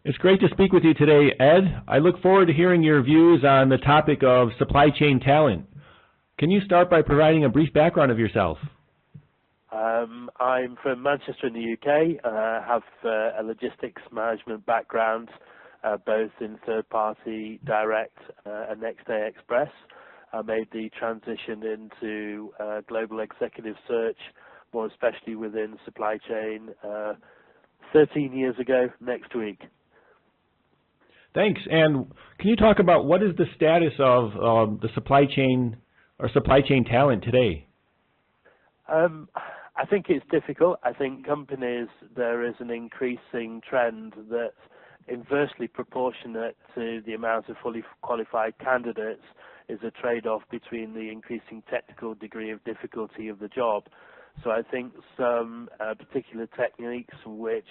It's great to speak with you today, Ed. I look forward to hearing your views on the topic of supply chain talent. Can you start by providing a brief background of yourself? I'm from Manchester in the UK. I have a logistics management background, both in third-party direct and Next Day Express. I made the transition into global executive search, more especially within supply chain, 13 years ago next week. Thanks. And can you talk about what is the status of the supply chain or supply chain talent today? I think it's difficult. I think companies, there is an increasing trend that's inversely proportionate to the amount of fully qualified candidates is a trade-off between the increasing technical degree of difficulty of the job. So I think some particular techniques which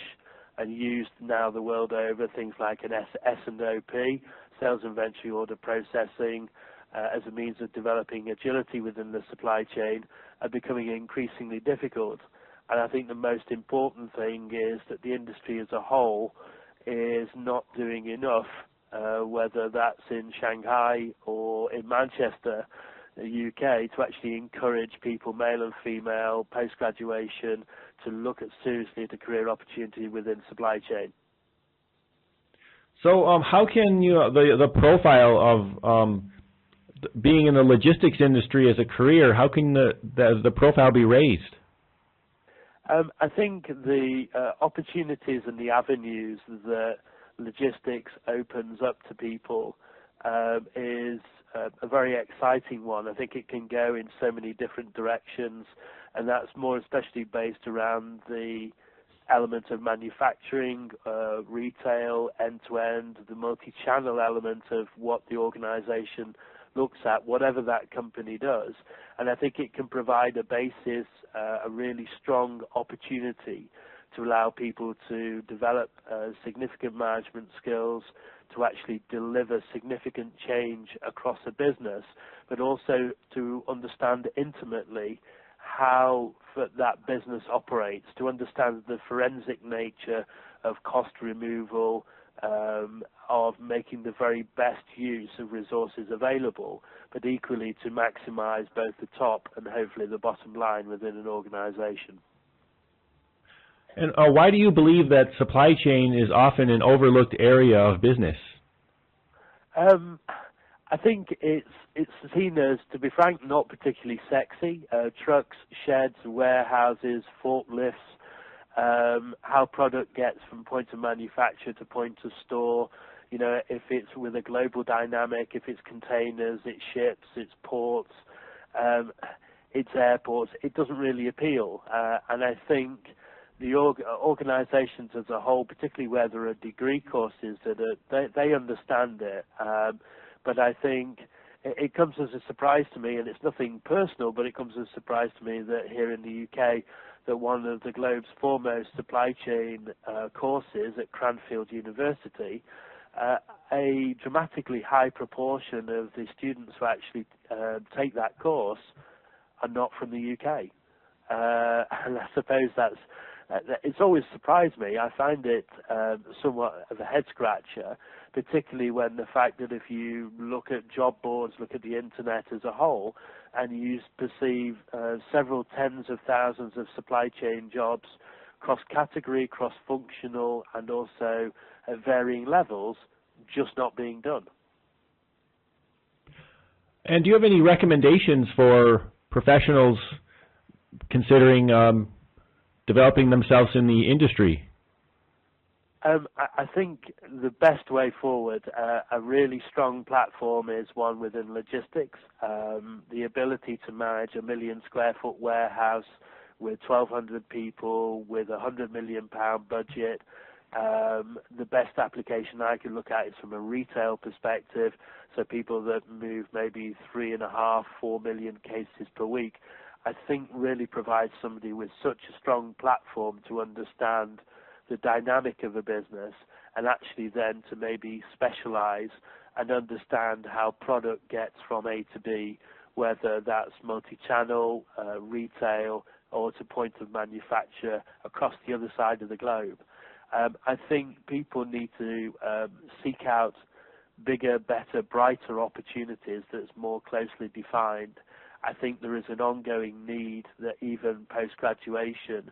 are used now the world over, things like an S&OP, sales inventory order processing, as a means of developing agility within the supply chain, are becoming increasingly difficult. And I think the most important thing is that the industry as a whole is not doing enough, whether that's in Shanghai or in Manchester, the UK, to actually encourage people, male and female, post-graduation, to look at seriously at a career opportunity within supply chain. So how can the profile of being in the logistics industry as a career, how can the profile be raised? I think the opportunities and the avenues that logistics opens up to people is a very exciting one. I think it can go in so many different directions, and that's more especially based around the element of manufacturing, retail, end-to-end, the multi-channel element of what the organization looks at, whatever that company does. And I think it can provide a basis, a really strong opportunity to allow people to develop significant management skills, to actually deliver significant change across a business, but also to understand intimately how that business operates, to understand the forensic nature of cost removal, of making the very best use of resources available, but equally to maximize both the top and hopefully the bottom line within an organization. And why do you believe that supply chain is often an overlooked area of business? I think it's seen as, to be frank, not particularly sexy. Trucks, sheds, warehouses, forklifts, how product gets from point of manufacture to point of store, you know, if it's with a global dynamic, if it's containers, it's ships, it's ports, it's airports, it doesn't really appeal. And I think the organizations as a whole, particularly where there are degree courses, they understand it. But I think it comes as a surprise to me, and it's nothing personal, but it comes as a surprise to me that here in the UK, that one of the globe's foremost supply chain courses at Cranfield University, a dramatically high proportion of the students who actually take that course are not from the UK. And I suppose it's always surprised me. I find it somewhat of a head scratcher, particularly when the fact that if you look at job boards, look at the internet as a whole, and you perceive several tens of thousands of supply chain jobs cross-category, cross-functional, and also at varying levels, just not being done. And do you have any recommendations for professionals considering developing themselves in the industry? I think the best way forward, a really strong platform is one within logistics. The ability to manage a 1 million square foot warehouse with 1,200 people, with a £100 million budget. The best application I can look at is from a retail perspective, so people that move maybe 3.5, 4 million cases per week, I think really provides somebody with such a strong platform to understand the dynamic of a business, and actually then to maybe specialize and understand how product gets from A to B, whether that's multi-channel, retail, or to point of manufacture across the other side of the globe. I think people need to seek out bigger, better, brighter opportunities that's more closely defined. I think there is an ongoing need that even post-graduation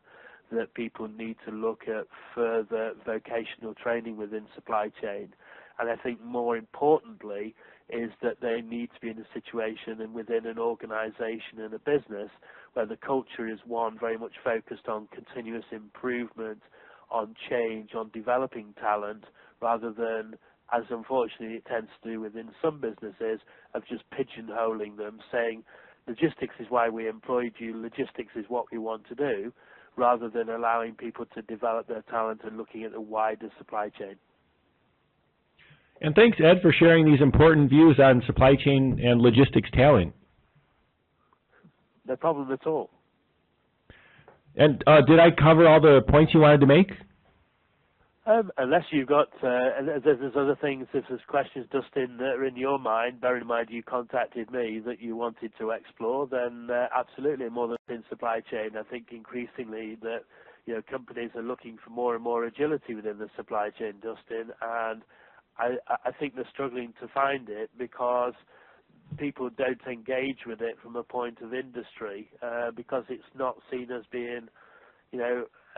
that people need to look at further vocational training within supply chain. And I think more importantly is that they need to be in a situation and within an organization and a business where the culture is one very much focused on continuous improvement, on change, on developing talent, rather than, as unfortunately it tends to do within some businesses, of just pigeonholing them, saying logistics is why we employed you, logistics is what we want to do, rather than allowing people to develop their talent and looking at the wider supply chain. And thanks, Ed, for sharing these important views on supply chain and logistics talent. No problem at all. And did I cover all the points you wanted to make? Unless you've got, there's other things, if there's questions, Dustin, that are in your mind, bear in mind you contacted me that you wanted to explore, then absolutely, more than in supply chain. I think increasingly that, companies are looking for more and more agility within the supply chain, Dustin, and I think they're struggling to find it because people don't engage with it from a point of industry, because it's not seen as being,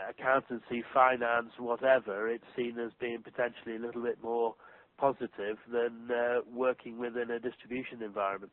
accountancy, finance, whatever. It's seen as being potentially a little bit more positive than working within a distribution environment.